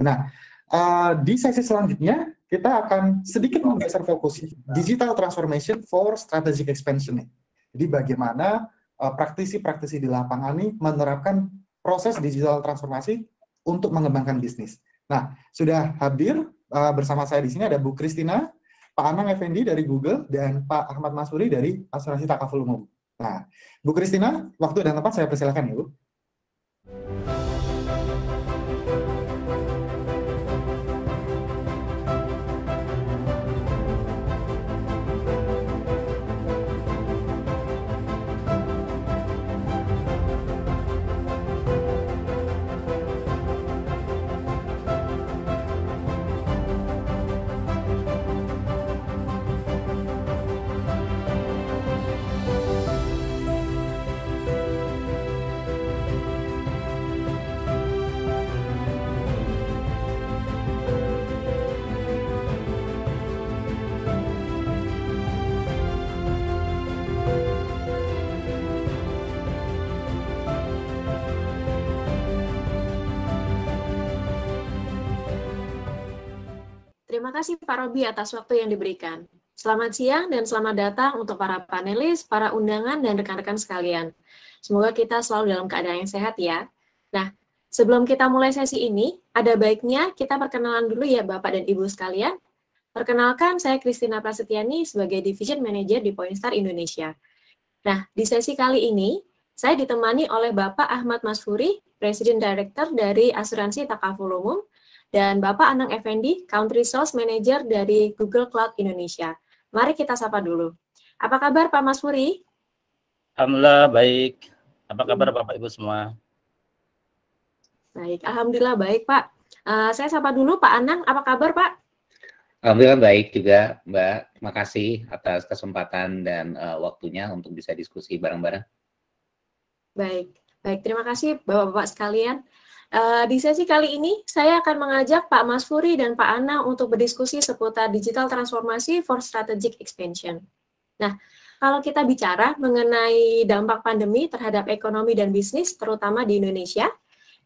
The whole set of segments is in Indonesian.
Nah, di sesi selanjutnya kita akan sedikit menggeser fokus digital transformation for strategic expansion. Jadi bagaimana praktisi-praktisi di lapangan ini menerapkan proses digital transformasi untuk mengembangkan bisnis. Nah, sudah hadir bersama saya di sini ada Bu Christina, Pak Anang Effendi dari Google, dan Pak Ahmad Masuri dari Asuransi Takaful Umum. Nah, Bu Christina, waktu dan tempat saya persilakan ya, Bu. Terima kasih Pak Robi atas waktu yang diberikan. Selamat siang dan selamat datang untuk para panelis, para undangan, dan rekan-rekan sekalian. Semoga kita selalu dalam keadaan yang sehat ya. Nah, sebelum kita mulai sesi ini, ada baiknya kita perkenalan dulu ya Bapak dan Ibu sekalian. Perkenalkan, saya Christina Prasetyani sebagai Division Manager di Poinstar Indonesia. Nah, di sesi kali ini, saya ditemani oleh Bapak Ahmad Masfuri, President Director dari Asuransi Takaful Umum, dan Bapak Anang Effendi, Country Sales Manager dari Google Cloud Indonesia. Mari kita sapa dulu. Apa kabar Pak Masfuri? Alhamdulillah baik. Apa kabar Bapak Ibu semua? Baik, Alhamdulillah baik Pak. Saya sapa dulu Pak Anang, apa kabar Pak? Alhamdulillah baik juga Mbak. Terima kasih atas kesempatan dan waktunya untuk bisa diskusi bareng-bareng. Baik, terima kasih Bapak-Bapak sekalian. Di sesi kali ini, saya akan mengajak Pak Masfuri dan Pak Anang untuk berdiskusi seputar digital transformasi for strategic expansion. Nah, kalau kita bicara mengenai dampak pandemi terhadap ekonomi dan bisnis, terutama di Indonesia,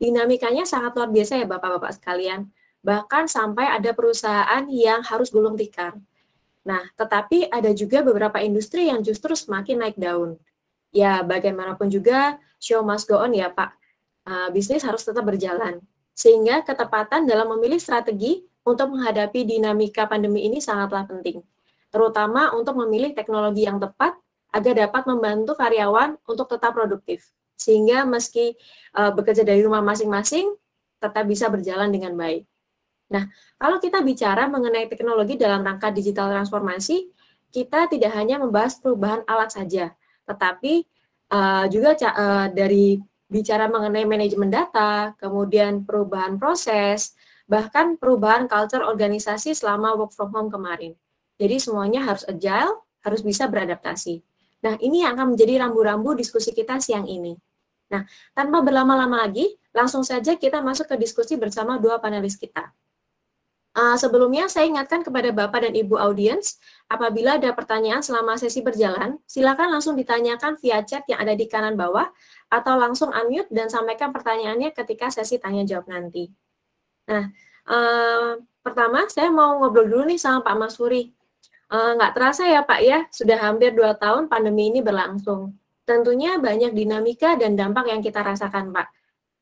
dinamikanya sangat luar biasa ya Bapak-Bapak sekalian. Bahkan sampai ada perusahaan yang harus gulung tikar. Nah, tetapi ada juga beberapa industri yang justru semakin naik daun. Ya, bagaimanapun juga, show must go on ya Pak. Bisnis harus tetap berjalan. Sehingga ketepatan dalam memilih strategi untuk menghadapi dinamika pandemi ini sangatlah penting. Terutama untuk memilih teknologi yang tepat agar dapat membantu karyawan untuk tetap produktif. Sehingga meski bekerja dari rumah masing-masing, tetap bisa berjalan dengan baik. Nah, kalau kita bicara mengenai teknologi dalam rangka digital transformasi, kita tidak hanya membahas perubahan alat saja, tetapi juga dari bicara mengenai manajemen data, kemudian perubahan proses, bahkan perubahan culture organisasi selama work from home kemarin. Jadi semuanya harus agile, harus bisa beradaptasi. Nah, ini yang akan menjadi rambu-rambu diskusi kita siang ini. Nah, tanpa berlama-lama lagi, langsung saja kita masuk ke diskusi bersama dua panelis kita. Sebelumnya, saya ingatkan kepada Bapak dan Ibu audiens, apabila ada pertanyaan selama sesi berjalan, silakan langsung ditanyakan via chat yang ada di kanan bawah, atau langsung unmute dan sampaikan pertanyaannya ketika sesi tanya-jawab nanti. Nah, pertama saya mau ngobrol dulu nih sama Pak Masfuri. Nggak terasa ya Pak ya, sudah hampir 2 tahun pandemi ini berlangsung. Tentunya banyak dinamika dan dampak yang kita rasakan Pak.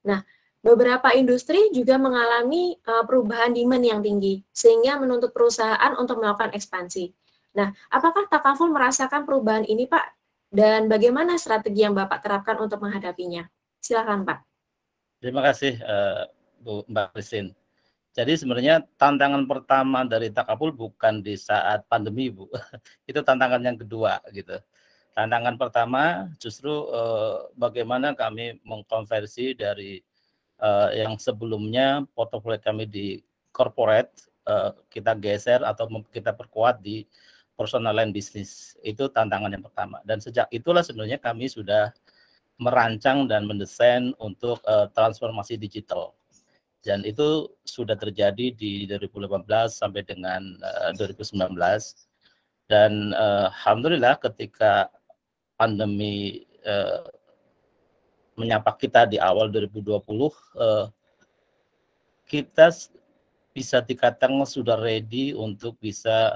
Nah, beberapa industri juga mengalami perubahan demand yang tinggi, sehingga menuntut perusahaan untuk melakukan ekspansi. Nah, apakah Takaful merasakan perubahan ini, Pak? Dan bagaimana strategi yang Bapak terapkan untuk menghadapinya? Silakan, Pak. Terima kasih, Bu Mbak Christine. Jadi sebenarnya tantangan pertama dari Takaful bukan di saat pandemi, Bu. Itu tantangan yang kedua, gitu. Tantangan pertama justru bagaimana kami mengkonversi dari yang sebelumnya portofolio kami di corporate kita geser atau kita perkuat di personal line bisnis. Itu tantangan yang pertama. Dan sejak itulah sebenarnya kami sudah merancang dan mendesain untuk transformasi digital. Dan itu sudah terjadi di 2018 sampai dengan 2019. Dan alhamdulillah ketika pandemi menyapa kita di awal 2020, kita bisa dikatakan sudah ready untuk bisa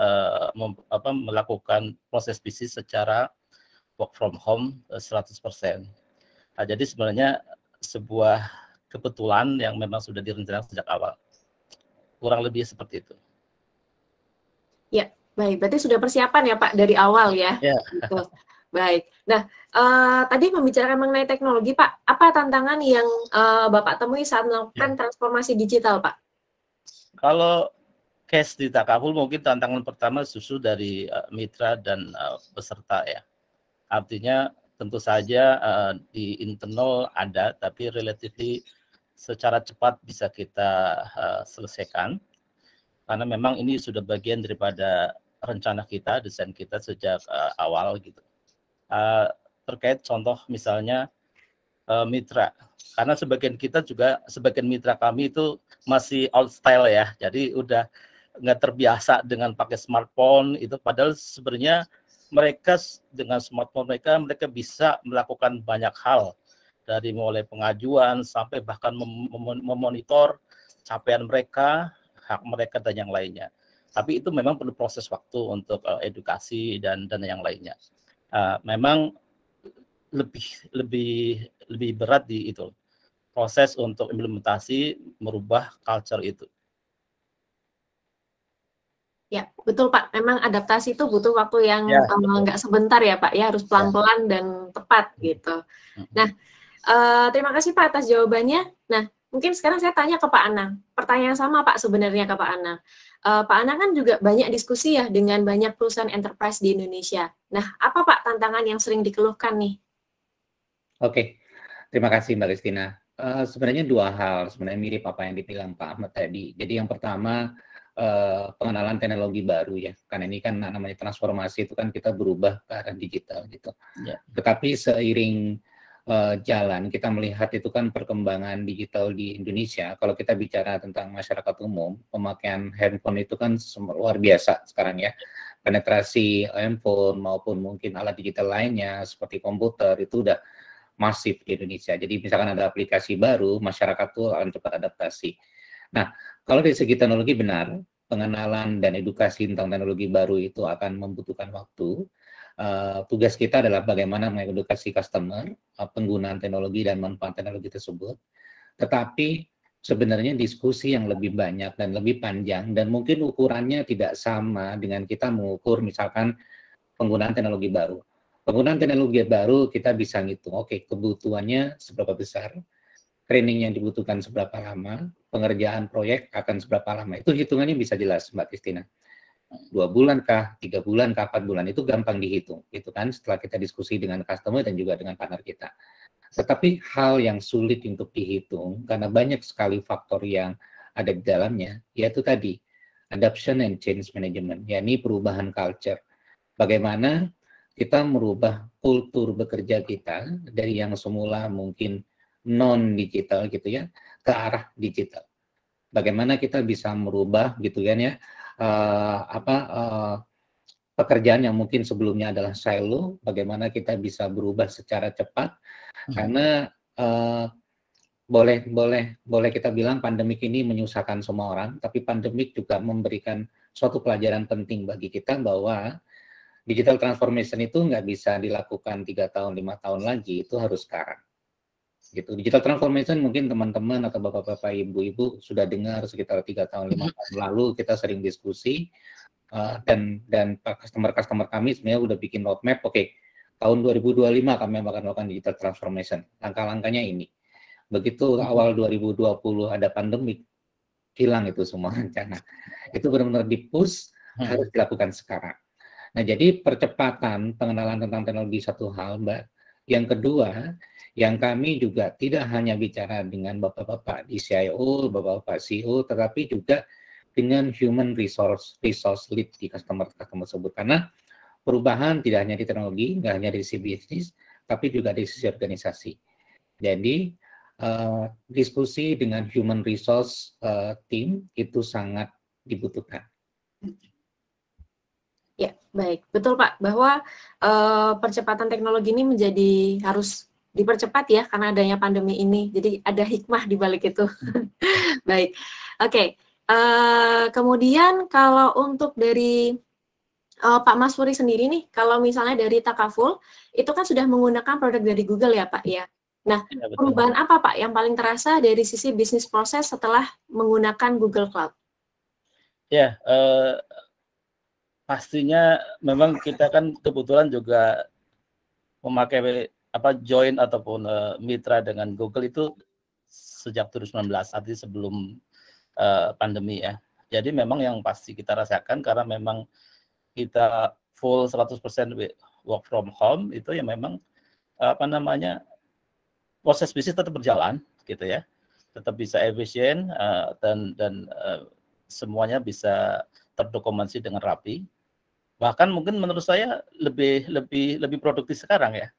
melakukan proses bisnis secara work from home 100%. Nah, jadi sebenarnya sebuah kebetulan yang memang sudah direncanakan sejak awal. Kurang lebih seperti itu. Ya, baik. Berarti sudah persiapan ya Pak dari awal ya. Ya. Gitu. Baik. Nah, tadi membicarakan mengenai teknologi Pak, apa tantangan yang Bapak temui saat melakukan transformasi digital Pak? Kalau case di Takaful mungkin tantangan pertama justru dari mitra dan peserta ya. Artinya tentu saja di internal ada, tapi relatively secara cepat bisa kita selesaikan. Karena memang ini sudah bagian daripada rencana kita, desain kita sejak awal gitu. Terkait contoh misalnya mitra, karena sebagian mitra kami itu masih old style ya, jadi udah nggak terbiasa dengan pakai smartphone itu, padahal sebenarnya mereka dengan smartphone mereka bisa melakukan banyak hal, dari mulai pengajuan sampai bahkan memonitor capaian mereka, hak mereka dan yang lainnya. Tapi itu memang perlu proses waktu untuk edukasi dan yang lainnya. Memang lebih berat di itu proses untuk implementasi merubah culture itu. Ya, betul Pak. Memang adaptasi itu butuh waktu yang nggak sebentar ya Pak, ya harus pelan-pelan dan tepat gitu. Nah, terima kasih Pak atas jawabannya. Nah, mungkin sekarang saya tanya ke Pak Anang. Pertanyaan sama Pak sebenarnya ke Pak Anang. Pak Anang kan juga banyak diskusi ya dengan banyak perusahaan enterprise di Indonesia. Nah, apa Pak tantangan yang sering dikeluhkan nih? Oke, terima kasih Mbak Kristina. Sebenarnya dua hal, sebenarnya mirip apa yang dibilang Pak Ahmad tadi. Jadi yang pertama, pengenalan teknologi baru ya, karena ini kan namanya transformasi itu kan kita berubah ke arah digital gitu. Yeah. Tetapi seiring jalan kita melihat itu kan perkembangan digital di Indonesia. Kalau kita bicara tentang masyarakat umum, pemakaian handphone itu kan luar biasa sekarang ya. Penetrasi handphone maupun mungkin alat digital lainnya seperti komputer itu udah masif di Indonesia. Jadi misalkan ada aplikasi baru, masyarakat tuh akan cepat adaptasi. Nah, kalau dari segi teknologi benar, pengenalan dan edukasi tentang teknologi baru itu akan membutuhkan waktu. Tugas kita adalah bagaimana mengedukasi customer, penggunaan teknologi dan manfaat teknologi tersebut. Tetapi sebenarnya diskusi yang lebih banyak dan lebih panjang dan mungkin ukurannya tidak sama dengan kita mengukur misalkan penggunaan teknologi baru. Penggunaan teknologi baru kita bisa ngitung, oke, kebutuhannya seberapa besar, training yang dibutuhkan seberapa lama, pengerjaan proyek akan seberapa lama. Itu hitungannya bisa jelas, Mbak Kristina. 2 bulan kah, 3 bulan kah, 4 bulan, itu gampang dihitung, gitu kan, setelah kita diskusi dengan customer dan juga dengan partner kita. Tetapi hal yang sulit untuk dihitung, karena banyak sekali faktor yang ada di dalamnya, yaitu tadi, adoption and change management, yakni perubahan culture. Bagaimana kita merubah kultur bekerja kita dari yang semula mungkin non-digital gitu ya, ke arah digital. Bagaimana kita bisa merubah gitu kan ya, pekerjaan yang mungkin sebelumnya adalah silo, bagaimana kita bisa berubah secara cepat, karena boleh kita bilang pandemik ini menyusahkan semua orang, tapi pandemik juga memberikan suatu pelajaran penting bagi kita bahwa digital transformation itu nggak bisa dilakukan 3 tahun, 5 tahun lagi, itu harus sekarang. Gitu. Digital transformation mungkin teman-teman atau bapak-bapak, ibu-ibu sudah dengar sekitar 3 tahun, 5 tahun lalu kita sering diskusi dan customer kami sebenarnya udah bikin roadmap, oke, tahun 2025 kami akan melakukan digital transformation. Langkah-langkahnya ini. Begitu awal 2020 ada pandemik, hilang itu semua rencana. Itu benar-benar di-push, harus dilakukan sekarang. Nah, jadi percepatan pengenalan tentang teknologi satu hal, Mbak. Yang kedua, yang kami juga tidak hanya bicara dengan bapak-bapak di CIO, bapak-bapak CEO, tetapi juga dengan human resource lead di customer tersebut. Karena perubahan tidak hanya di teknologi, nggak hanya dari sisi bisnis, tapi juga dari sisi organisasi. Jadi, diskusi dengan human resource team itu sangat dibutuhkan. Ya, baik. Betul Pak, bahwa percepatan teknologi ini menjadi harus dipercepat ya karena adanya pandemi ini. Jadi ada hikmah di balik itu. Baik. Oke. Kemudian kalau untuk dari Pak Masfuri sendiri nih, kalau misalnya dari Takaful, itu kan sudah menggunakan produk dari Google ya Pak ya. Nah, Ya, betul. perubahan apa Pak yang paling terasa dari sisi bisnis proses setelah menggunakan Google Cloud? Ya, pastinya memang kita kan kebetulan juga memakai join ataupun mitra dengan Google itu sejak 2019, artinya sebelum pandemi ya. Jadi memang yang pasti kita rasakan karena memang kita full 100% work from home itu ya memang proses bisnis tetap berjalan gitu ya. Tetap bisa efisien dan semuanya bisa terdokumentasi dengan rapi. Bahkan mungkin menurut saya lebih produktif sekarang ya.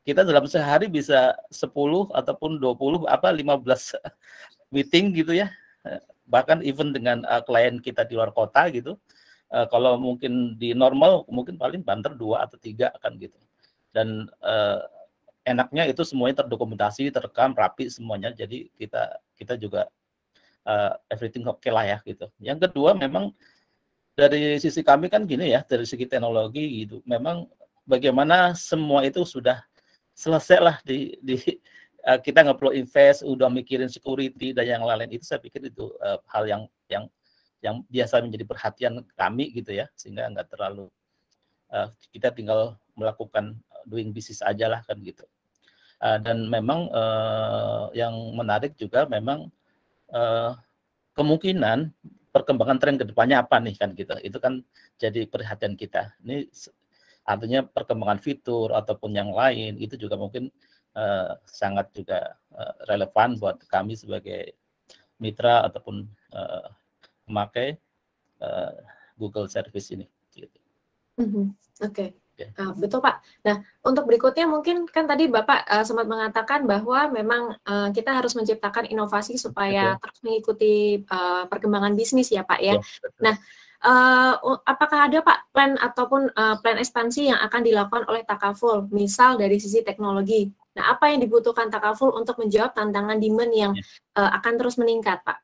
Kita dalam sehari bisa 10 ataupun 20 15 meeting gitu ya. Bahkan even dengan klien kita di luar kota gitu. Kalau mungkin di normal mungkin paling banter 2 atau 3 kan gitu. Dan enaknya itu semuanya terdokumentasi, terekam, rapi semuanya. Jadi kita juga everything oke lah ya gitu. Yang kedua memang dari sisi kami kan gini ya, dari segi teknologi gitu. Memang bagaimana semua itu sudah selesai lah kita nggak perlu invest, udah mikirin security dan yang lain-lain itu saya pikir itu hal yang biasa menjadi perhatian kami gitu ya, sehingga nggak terlalu kita tinggal melakukan doing business aja lah kan gitu. Dan memang yang menarik juga memang kemungkinan perkembangan tren kedepannya apa nih kan gitu. Itu kan jadi perhatian kita. Ini artinya perkembangan fitur ataupun yang lain itu juga mungkin sangat juga relevan buat kami sebagai mitra ataupun memakai Google Service ini. Gitu. Oke. Betul Pak. Nah, untuk berikutnya mungkin kan tadi Bapak sempat mengatakan bahwa memang kita harus menciptakan inovasi supaya terus mengikuti perkembangan bisnis ya Pak ya. Nah, apakah ada Pak plan ataupun plan ekspansi yang akan dilakukan oleh Takaful, misal dari sisi teknologi? Nah, apa yang dibutuhkan Takaful untuk menjawab tantangan demand yang akan terus meningkat Pak?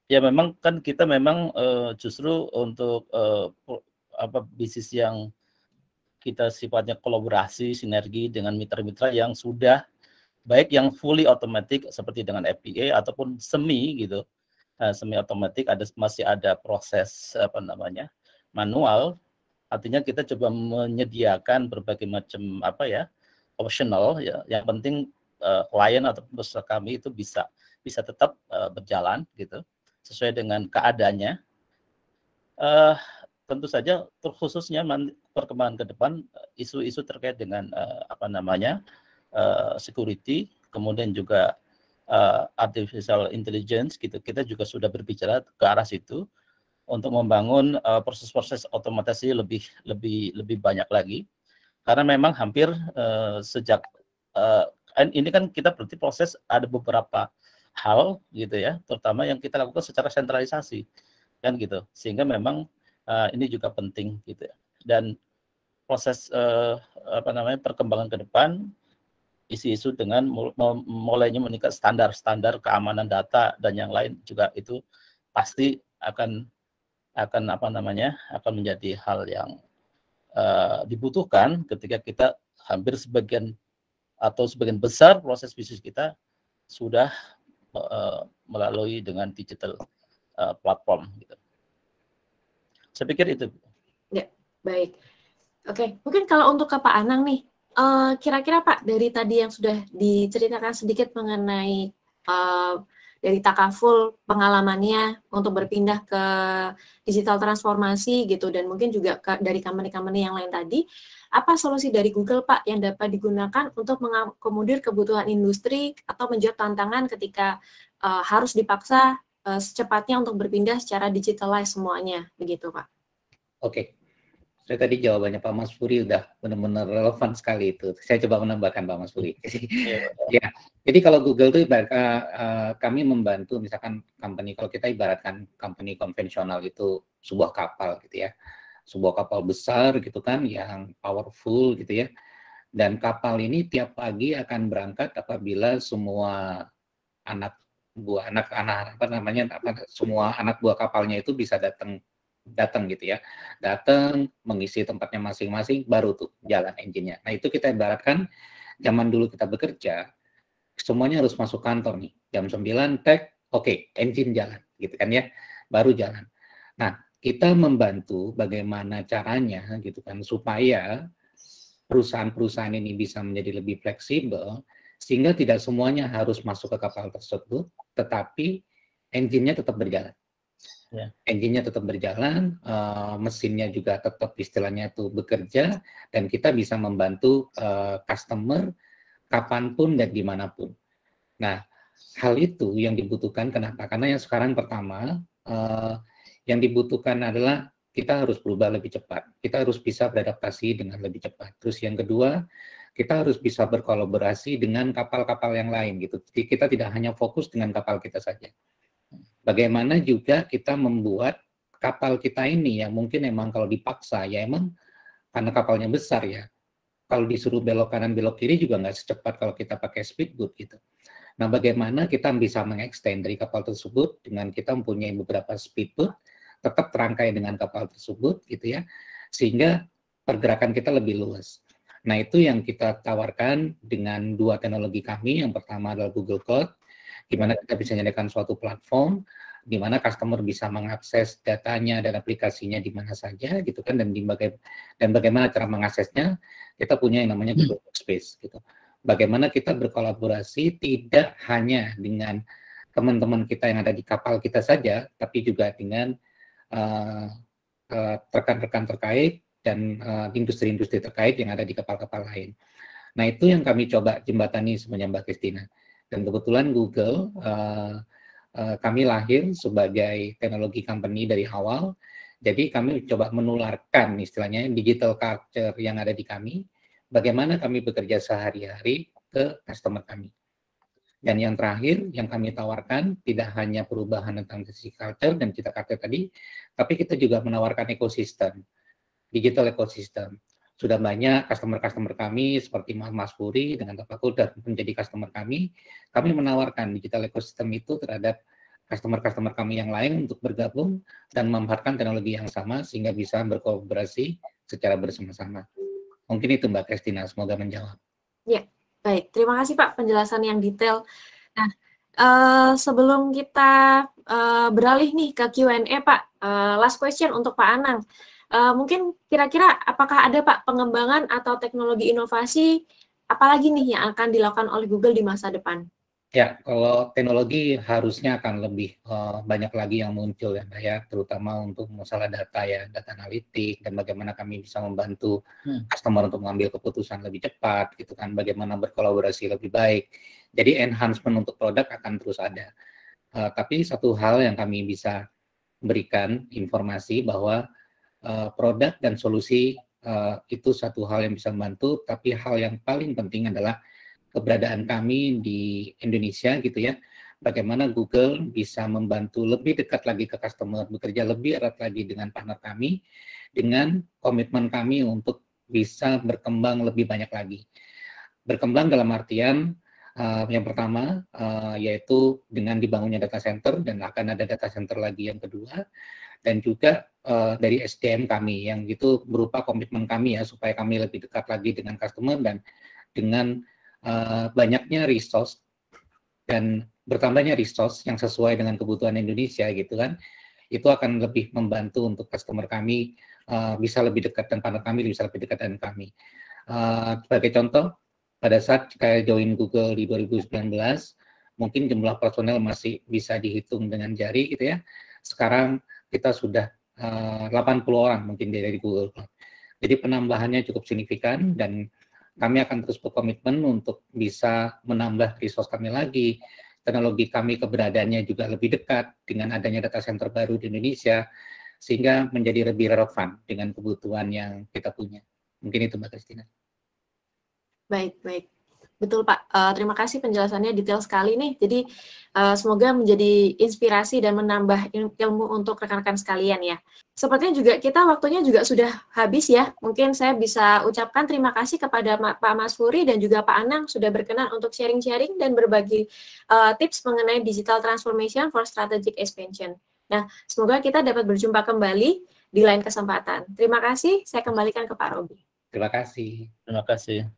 Ya memang kan kita memang justru untuk bisnis yang kita sifatnya kolaborasi, sinergi dengan mitra-mitra yang sudah baik yang fully automatic seperti dengan FPA ataupun semi gitu. Semi otomatis masih ada proses manual. Artinya kita coba menyediakan berbagai macam optional ya. Yang penting klien atau peserta kami itu bisa tetap berjalan gitu sesuai dengan keadaannya. Tentu saja khususnya perkembangan ke depan isu-isu terkait dengan security, kemudian juga artificial intelligence gitu. Kita juga sudah berbicara ke arah situ untuk membangun proses-proses otomatisasi lebih banyak lagi. Karena memang hampir sejak ini kan kita berarti proses ada beberapa hal gitu ya, terutama yang kita lakukan secara sentralisasi kan gitu. Sehingga memang ini juga penting gitu ya. Dan proses perkembangan ke depan isu-isu dengan mulainya meningkat standar keamanan data dan yang lain juga itu pasti akan menjadi hal yang dibutuhkan ketika kita hampir sebagian besar proses bisnis kita sudah melalui dengan digital platform gitu. Saya pikir itu. Ya, baik. Oke, mungkin kalau untuk ke Pak Anang nih, kira-kira Pak, dari tadi yang sudah diceritakan sedikit mengenai dari Takaful pengalamannya untuk berpindah ke digital transformasi gitu, dan mungkin juga dari company-company yang lain tadi, apa solusi dari Google Pak yang dapat digunakan untuk mengakomodir kebutuhan industri atau menjawab tantangan ketika harus dipaksa secepatnya untuk berpindah secara digitalize semuanya, begitu Pak? Oke. Saya tadi jawabannya Pak Masfuri udah benar-benar relevan sekali itu. Saya coba menambahkan Pak Masfuri. Ya, jadi kalau Google itu kami membantu misalkan company, kalau kita ibaratkan company konvensional itu sebuah kapal gitu ya. Sebuah kapal besar gitu kan yang powerful gitu ya. Dan kapal ini tiap pagi akan berangkat apabila semua anak buah anak-anak apa namanya semua anak buah kapalnya itu bisa datang gitu ya, datang mengisi tempatnya masing-masing, baru tuh jalan engine-nya. Nah itu kita ibaratkan zaman dulu kita bekerja, semuanya harus masuk kantor nih, jam 9 tag, oke, engine jalan gitu kan ya, baru jalan. Nah kita membantu bagaimana caranya gitu kan supaya perusahaan-perusahaan ini bisa menjadi lebih fleksibel sehingga tidak semuanya harus masuk ke kapal tersebut, tetapi engine-nya tetap berjalan. Ya. Engine-nya tetap berjalan, mesinnya juga tetap istilahnya itu bekerja, dan kita bisa membantu customer kapanpun dan dimanapun. Nah, hal itu yang dibutuhkan kenapa? Karena yang sekarang pertama, yang dibutuhkan adalah kita harus berubah lebih cepat. Kita harus bisa beradaptasi dengan lebih cepat. Terus yang kedua, kita harus bisa berkolaborasi dengan kapal-kapal yang lain gitu. Jadi kita tidak hanya fokus dengan kapal kita saja. Bagaimana juga kita membuat kapal kita ini yang mungkin emang kalau dipaksa ya emang karena kapalnya besar ya. Kalau disuruh belok kanan belok kiri juga nggak secepat kalau kita pakai speedboat gitu. Nah, bagaimana kita bisa mengextend dari kapal tersebut dengan kita mempunyai beberapa speedboat tetap terangkai dengan kapal tersebut gitu ya, sehingga pergerakan kita lebih luas. Nah, itu yang kita tawarkan dengan dua teknologi kami. Yang pertama adalah Google Cloud, di mana kita bisa menyediakan suatu platform di mana customer bisa mengakses datanya dan aplikasinya di mana saja gitu kan, dan bagaimana cara mengaksesnya, kita punya yang namanya Google Workspace gitu. Bagaimana kita berkolaborasi tidak hanya dengan teman-teman kita yang ada di kapal kita saja, tapi juga dengan rekan-rekan terkait dan industri-industri terkait yang ada di kapal-kapal lain. Nah, itu yang kami coba jembatani sebenarnya Mbak Christina. Dan kebetulan Google, kami lahir sebagai teknologi company dari awal, jadi kami coba menularkan istilahnya digital culture yang ada di kami, bagaimana kami bekerja sehari-hari ke customer kami. Dan yang terakhir, yang kami tawarkan tidak hanya perubahan tentang sisi culture dan cita culture tadi, tapi kita juga menawarkan ekosistem, digital ekosistem. Sudah banyak customer-customer kami seperti Mas Furi dengan Pak Kuda menjadi customer kami menawarkan digital ekosistem itu terhadap customer-customer kami yang lain untuk bergabung dan memanfaatkan teknologi yang sama sehingga bisa berkolaborasi secara bersama-sama. Mungkin itu Mbak Christina, semoga menjawab. Ya, baik. Terima kasih Pak penjelasan yang detail. Nah, sebelum kita beralih nih ke Q&A Pak, last question untuk Pak Anang. Mungkin kira-kira apakah ada Pak pengembangan atau teknologi inovasi apalagi nih yang akan dilakukan oleh Google di masa depan? Ya, kalau teknologi harusnya akan lebih banyak lagi yang muncul ya Mbak ya, terutama untuk masalah data ya, data analitik dan bagaimana kami bisa membantu customer untuk mengambil keputusan lebih cepat gitu kan, bagaimana berkolaborasi lebih baik. Jadi enhancement untuk produk akan terus ada. Tapi satu hal yang kami bisa berikan informasi bahwa produk dan solusi itu satu hal yang bisa membantu, tapi hal yang paling penting adalah keberadaan kami di Indonesia gitu ya, bagaimana Google bisa membantu lebih dekat lagi ke customer, bekerja lebih erat lagi dengan partner kami, dengan komitmen kami untuk bisa berkembang lebih banyak lagi. Berkembang dalam artian yang pertama yaitu dengan dibangunnya data center, dan akan ada data center lagi yang kedua, dan juga dari SDM kami yang itu berupa komitmen kami ya supaya kami lebih dekat lagi dengan customer dan dengan banyaknya resource dan bertambahnya resource yang sesuai dengan kebutuhan Indonesia gitu kan, itu akan lebih membantu untuk customer kami bisa lebih dekat dan partner kami bisa lebih dekat dengan kami. Sebagai contoh, pada saat saya join Google di 2019, mungkin jumlah personel masih bisa dihitung dengan jari gitu ya. Sekarang kita sudah 80 orang mungkin dari Google Cloud. Jadi penambahannya cukup signifikan dan kami akan terus berkomitmen untuk bisa menambah resource kami lagi. Teknologi kami keberadaannya juga lebih dekat dengan adanya data center baru di Indonesia, sehingga menjadi lebih relevan dengan kebutuhan yang kita punya. Mungkin itu Mbak Christina. Baik, baik. Betul Pak, terima kasih penjelasannya detail sekali nih. Jadi semoga menjadi inspirasi dan menambah ilmu untuk rekan-rekan sekalian ya. Sepertinya juga kita waktunya juga sudah habis ya. Mungkin saya bisa ucapkan terima kasih kepada Pak Masfuri dan juga Pak Anang sudah berkenan untuk sharing-sharing dan berbagi tips mengenai digital transformation for strategic expansion. Nah, semoga kita dapat berjumpa kembali di lain kesempatan. Terima kasih, saya kembalikan ke Pak Robi. Terima kasih. Terima kasih.